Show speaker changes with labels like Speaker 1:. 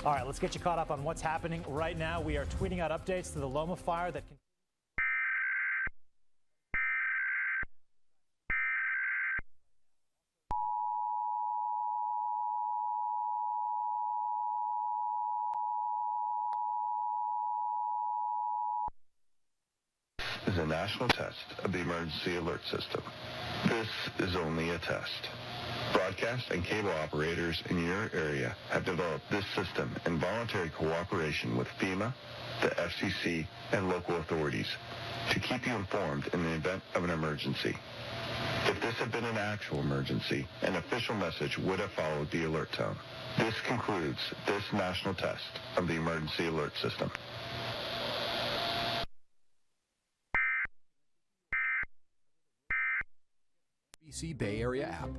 Speaker 1: All right, let's get you caught up on what's happening right now. We are tweeting out updates to the Loma fire that continues.
Speaker 2: Is a national test of the emergency alert system. This is only a test. Broadcast and cable operators in your area have developed this system in voluntary cooperation with FEMA, the FCC, and local authorities to keep you informed in the event of an emergency. If this had been an actual emergency, an official message would have followed the alert tone. This concludes this national test of the emergency alert system.
Speaker 3: BC Bay Area app.